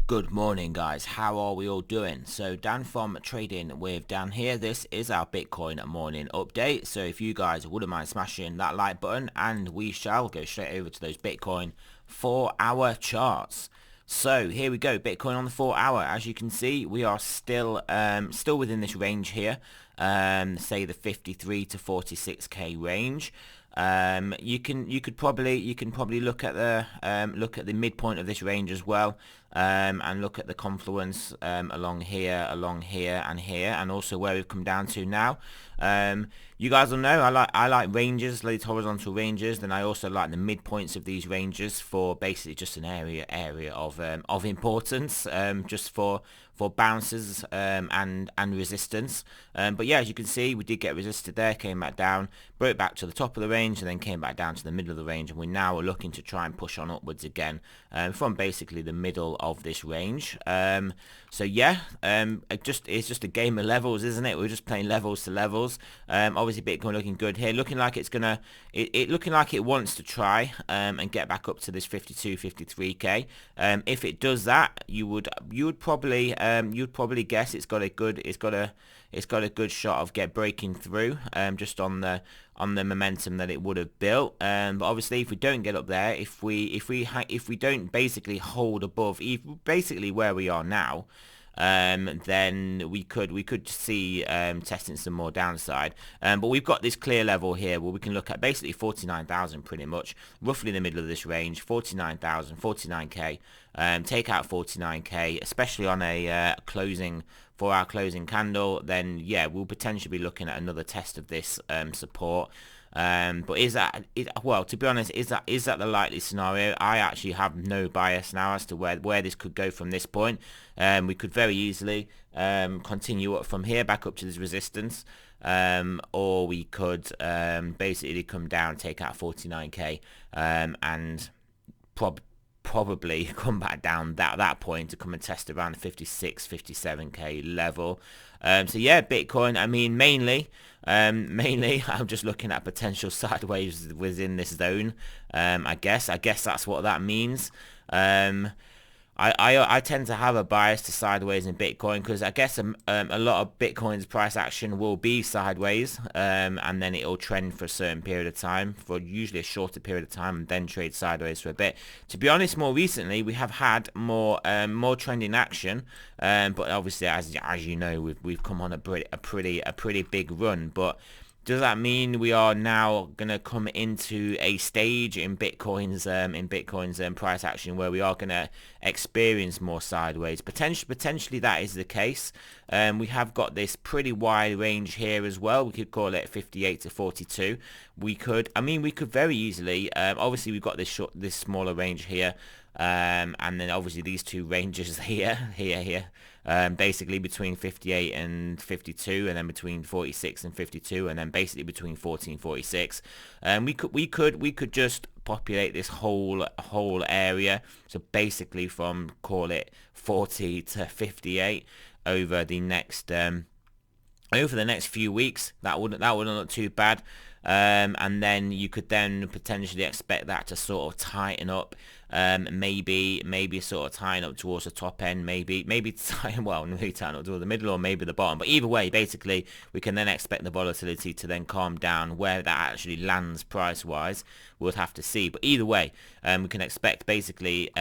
Good morning, guys. How are we all doing? So Dan from Trading with Dan here. This is our Bitcoin morning update. So if you guys wouldn't mind smashing that like button, and we shall go straight over to those Bitcoin 4-hour charts. So here we go, Bitcoin on the 4-hour. As you can see, we are still within this range here. Say the 53 to 46k range. You can probably look at the midpoint of this range as well, and look at the confluence along here, and here, and also where we've come down to now. You guys will know I like ranges, these horizontal ranges. Then I also like the midpoints of these ranges for basically just an area of importance, just for bounces and resistance. But yeah, as you can see, we did get resisted there, came back down, broke back to the top of the range, and then came back down to the middle of the range, and we now are looking to try and push on upwards again from basically the middle of this range. So yeah, it's just a game of levels, isn't it? We're just playing levels to levels. Obviously Bitcoin looking good here, looking like it's gonna looking like it wants to try and get back up to this 53k. If it does that, you would probably guess it's got a good shot of breaking through, just on the momentum that it would have built. But obviously, if we don't get up there, if we don't basically hold above basically where we are now, then we could see testing some more downside. But we've got this clear level here where we can look at basically 49,000, pretty much roughly in the middle of this range, 49,000, 49k. Take out 49k, especially on a closing 4-hour closing candle, then yeah, we'll potentially be looking at another test of this support. But well, to be honest, is that the likely scenario? I actually have no bias now as to where this could go from this point. We could very easily continue up from here back up to this resistance, or we could basically come down, take out 49k, and probably come back down that point to come and test around the 57k level. So yeah, Bitcoin, I mean, mainly I'm just looking at potential sideways within this zone. I guess that's what that means. I tend to have a bias to sideways in Bitcoin because I guess a lot of Bitcoin's price action will be sideways, and then it'll trend for a certain period of time, for usually a shorter period of time, and then trade sideways for a bit. To be honest, more recently we have had more trending action, but obviously as you know, we've come on a pretty big run. But does that mean we are now gonna come into a stage in Bitcoin's price action where we are gonna experience more sideways? Potentially that is the case. We have got this pretty wide range here as well. We could call it 58 to 42. We could very easily. Obviously, we've got this smaller range here. And then obviously these two ranges here, basically between 58 and 52, and then between 46 and 52, and then basically between 40 and 46. We could just populate this whole area. So basically from, call it 40 to 58 over the next few weeks. That wouldn't look too bad. And then you could then potentially expect that to sort of tighten up, maybe sort of tighten up towards the top end, maybe tighten up towards the middle, or maybe the bottom. But either way, basically we can then expect the volatility to then calm down. Where that actually lands price wise, we'll have to see. But either way, we can expect potentially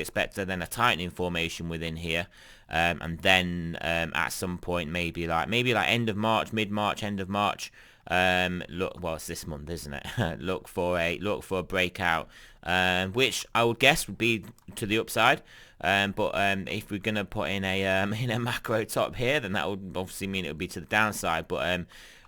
expect then a tightening formation within here. And then at some point, maybe like end of March, mid-March, end of March, it's this month, isn't it? look for a breakout, which I would guess would be to the upside. But if we're gonna put in a macro top here, then that would obviously mean it would be to the downside. But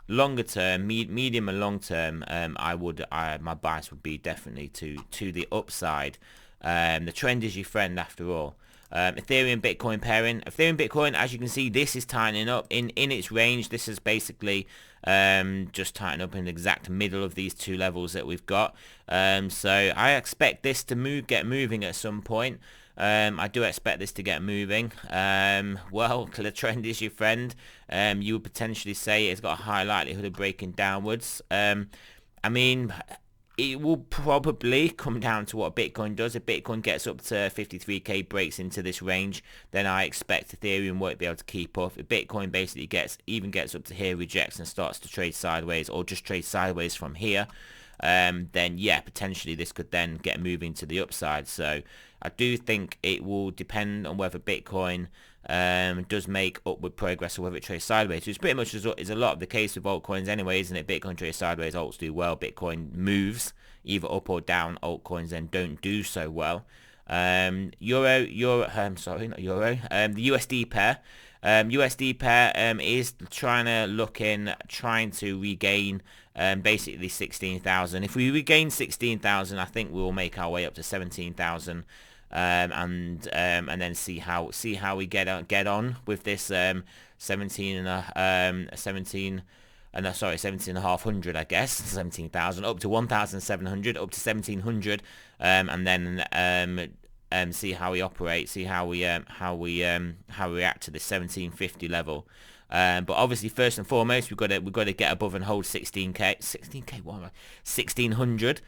longer term, medium and long term, my bias would be definitely to the upside. The trend is your friend after all. Ethereum Bitcoin pairing. Ethereum Bitcoin, as you can see, this is tightening up in its range. This is basically just tighten up in the exact middle of these two levels that we've got. So I expect this to get moving at some point. I do expect this to get moving. Well, the trend is your friend. You would potentially say it's got a high likelihood of breaking downwards. I mean, it will probably come down to what Bitcoin does. If Bitcoin gets up to 53k, breaks into this range, then I expect Ethereum won't be able to keep up. If Bitcoin basically gets up to here, rejects and starts to trade sideways, or just trade sideways from here, then yeah, potentially this could then get moving to the upside. So I do think it will depend on whether Bitcoin does make upward progress or whether it trades sideways, which pretty much is a lot of the case with altcoins anyway, isn't it? Bitcoin trades sideways, alts do well. Bitcoin moves either up or down, altcoins then don't do so well. The USD pair. USD pair is trying to regain basically 16,000. If we regain 16,000, I think we will make our way up to 17,000. And then see how we get on with this 17,500, I guess, 17,000 up to 1,700, up to 1,700, and then see how we operate, see how we react to the 1750 level. But obviously, first and foremost, we've got to get above and hold 16k. What am I? 1,600.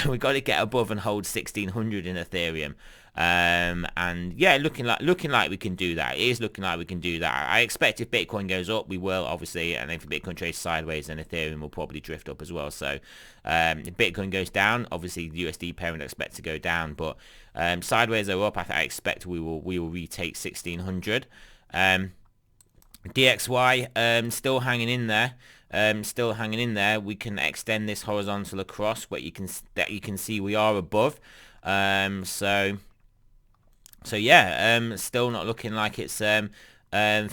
We've got to get above and hold 1,600 in Ethereum. And yeah, looking like we can do that. It is looking like we can do that. I expect if Bitcoin goes up, we will, obviously, and if Bitcoin trades sideways, then Ethereum will probably drift up as well. So if Bitcoin goes down, obviously the USD pair would expect to go down, but sideways or up, I expect we will retake 1,600. DXY still hanging in there. We can extend this horizontal across, but you can see we are above. So yeah, still not looking like it's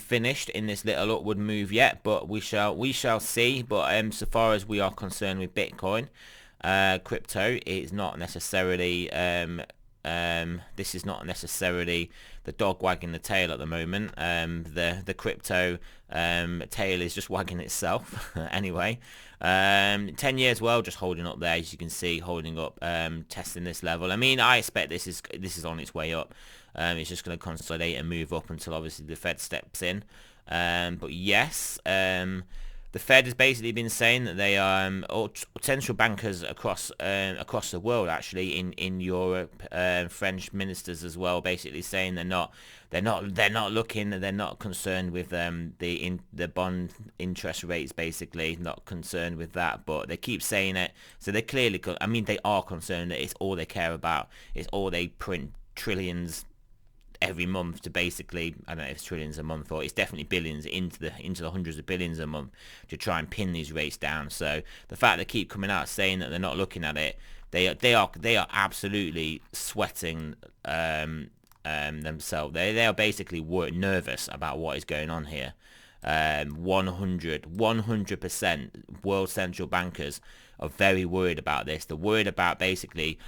finished in this little upward move yet, but we shall see. But so far as we are concerned with Bitcoin, crypto is not necessarily this is not necessarily the dog wagging the tail at the moment. The crypto tail is just wagging itself anyway. 10 years, well, just holding up there, as you can see, holding up, testing this level. I mean, I expect this is on its way up. It's just going to consolidate and move up until obviously the Fed steps in. But yes, the Fed has basically been saying that they are central bankers across the world, actually in Europe, French ministers as well, basically saying they're not concerned with the bond interest rates, basically not concerned with that, but they keep saying it. So they clearly, I mean, they are concerned that it's all they care about. It's all they print trillions every month to basically, I don't know if it's trillions a month or it's definitely billions into the hundreds of billions a month to try and pin these rates down. So the fact they keep coming out saying that they're not looking at it, they are absolutely sweating themselves. They are basically nervous about what is going on here. 100% world central bankers are very worried about this. They're worried about basically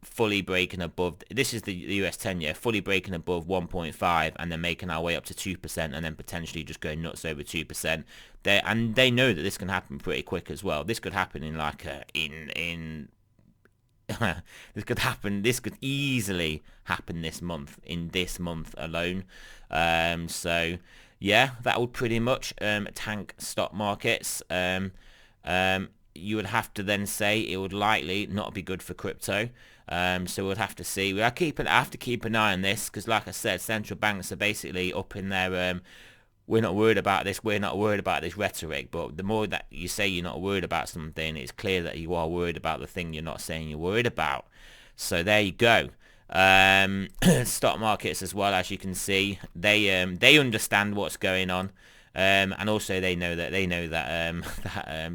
fully breaking above, this is the US 10-year, fully breaking above 1.5 and then making our way up to 2% and then potentially just going nuts over 2%. They know that this can happen pretty quick as well. This could happen in like this could easily happen this month, in this month alone. So yeah, that would pretty much tank stock markets. You would have to then say it would likely not be good for crypto. So we'll have to see. I have to keep an eye on this because, like I said, central banks are basically up in their we're not worried about this, we're not worried about this rhetoric. But the more that you say you're not worried about something, it's clear that you are worried about the thing you're not saying you're worried about. So there you go. Stock markets as well, as you can see, they understand what's going on. And also they know that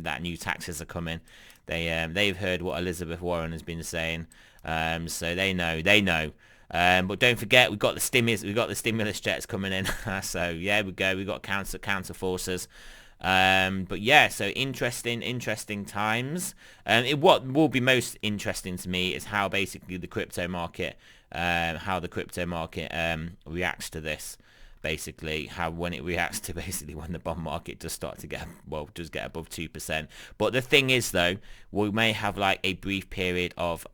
that new taxes are coming. They've heard what Elizabeth Warren has been saying, so they know. But don't forget, we've got the stimulus checks coming in. So yeah, we got counter forces. But yeah, so interesting times. What will be most interesting to me is how basically the crypto market reacts to this. basically how when it reacts to basically when the bond market does start to get, well, does get above 2%. But the thing is though, we may have like a brief period of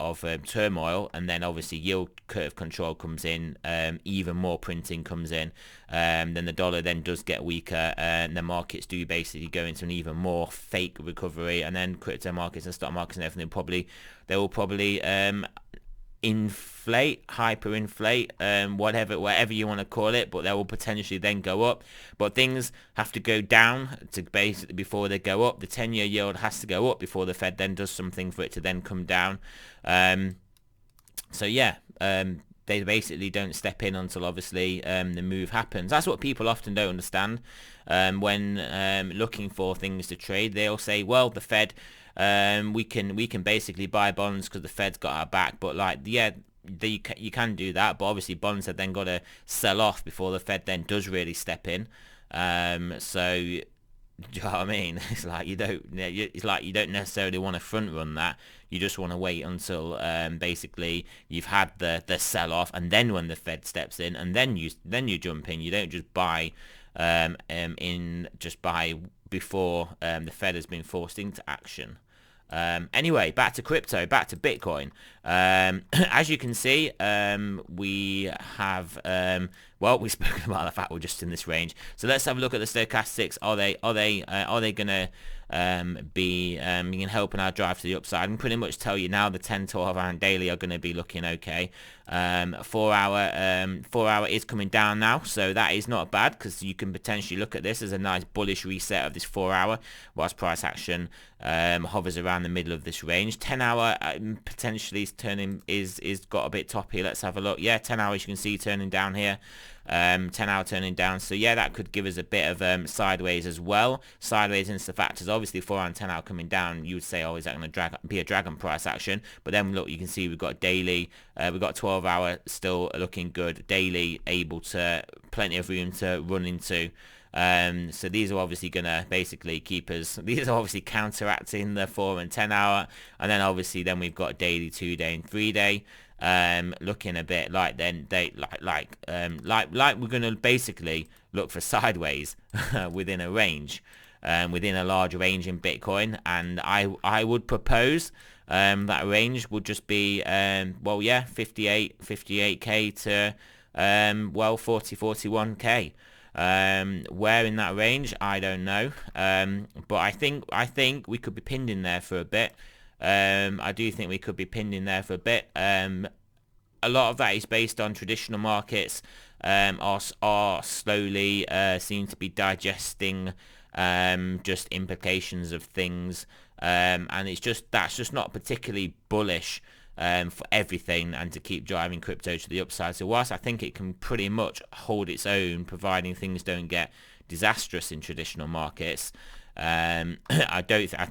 turmoil, and then obviously yield curve control comes in, even more printing comes in, then the dollar then does get weaker, and the markets do basically go into an even more fake recovery, and then crypto markets and stock markets and everything they will probably inflate, hyperinflate, whatever you want to call it, but they will potentially then go up. But things have to go down to basically before they go up. The 10-year yield has to go up before the Fed then does something for it to then come down. So yeah, they basically don't step in until obviously the move happens. That's what people often don't understand when looking for things to trade. They'll say, well, the Fed, we can basically buy bonds because the Fed's got our back. But like, yeah, you can do that, but obviously bonds have then got to sell off before the Fed then does really step in. So do you know what I mean? It's like you don't necessarily want to front run that. You just want to wait until basically you've had the sell off, and then when the Fed steps in, and then you jump in. You don't just buy buy before the Fed has been forced into action. Anyway, back to crypto, back to Bitcoin. As you can see, we have we've spoken about the fact we're just in this range. So let's have a look at the stochastics. Are they gonna be helping our drive to the upside? I can pretty much tell you now the 10, 12 hour and daily are going to be looking okay. 4 hour is coming down now, so that is not bad, because you can potentially look at this as a nice bullish reset of this 4 hour, whilst price action hovers around the middle of this range. 10 hour potentially is got a bit toppy. Let's have a look. Yeah, 10 hours you can see turning down here. 10 hour turning down, so yeah, that could give us a bit of sideways as well. Sideways into the factors. Obviously 4 hour and 10 hour coming down, you would say, oh, is that going to be a drag on price action? But then look, you can see we've got daily, we've got 12 hour still looking good, daily able to, plenty of room to run into. So these are obviously going to basically keep us, these are obviously counteracting the 4 and 10 hour, and then obviously then we've got daily, 2 day and 3 day looking a bit like we're going to basically look for sideways within a range, within a large range in Bitcoin. And I would propose that range would just be 58k to 41k. Where in that range, I don't know, but I think we could be pinned in there for a bit. I do think we could be pinned in there for a bit. A lot of that is based on traditional markets are slowly seem to be digesting just implications of things, and that's just not particularly bullish for everything, and to keep driving crypto to the upside. So whilst I think it can pretty much hold its own, providing things don't get disastrous in traditional markets, I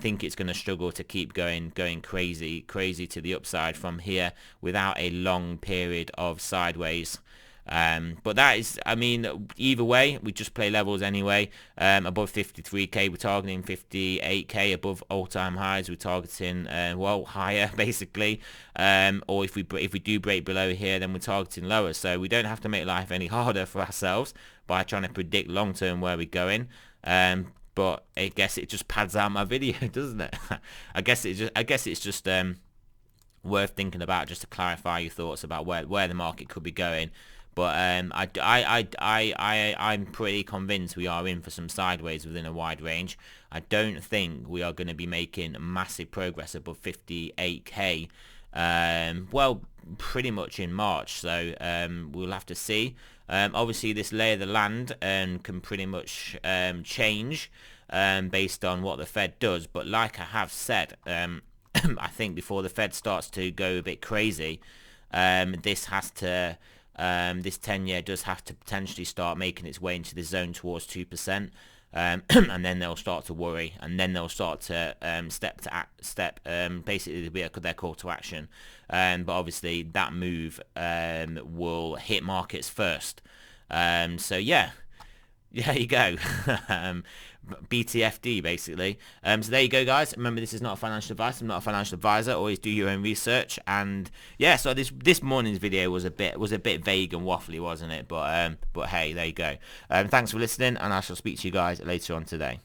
think it's going to struggle to keep going crazy to the upside from here without a long period of sideways. But that is, I mean, either way, we just play levels anyway. Above 53k, we're targeting 58k. Above all-time highs, we're targeting higher basically. Or if we do break below here, then we're targeting lower. So we don't have to make life any harder for ourselves by trying to predict long-term where we're going. But I guess it just pads out my video, doesn't it? I guess it's just worth thinking about, just to clarify your thoughts about where the market could be going. But I'm pretty convinced we are in for some sideways within a wide range. I don't think we are going to be making massive progress above 58k. Pretty much in March. So we'll have to see. Obviously, this lay of the land can pretty much change based on what the Fed does. But like I have said, I think before the Fed starts to go a bit crazy, this 10-year does have to potentially start making its way into the zone towards 2%. And then they'll start to worry, and then they'll start to step basically their call to action. But obviously that move will hit markets first. So yeah, Yeah, there you go. BTFD basically. So there you go, guys. Remember, this is not a financial advice. I'm not a financial advisor. Always do your own research. And yeah, so this morning's video was a bit vague and waffly, wasn't it? But hey, there you go. Thanks for listening, and I shall speak to you guys later on today.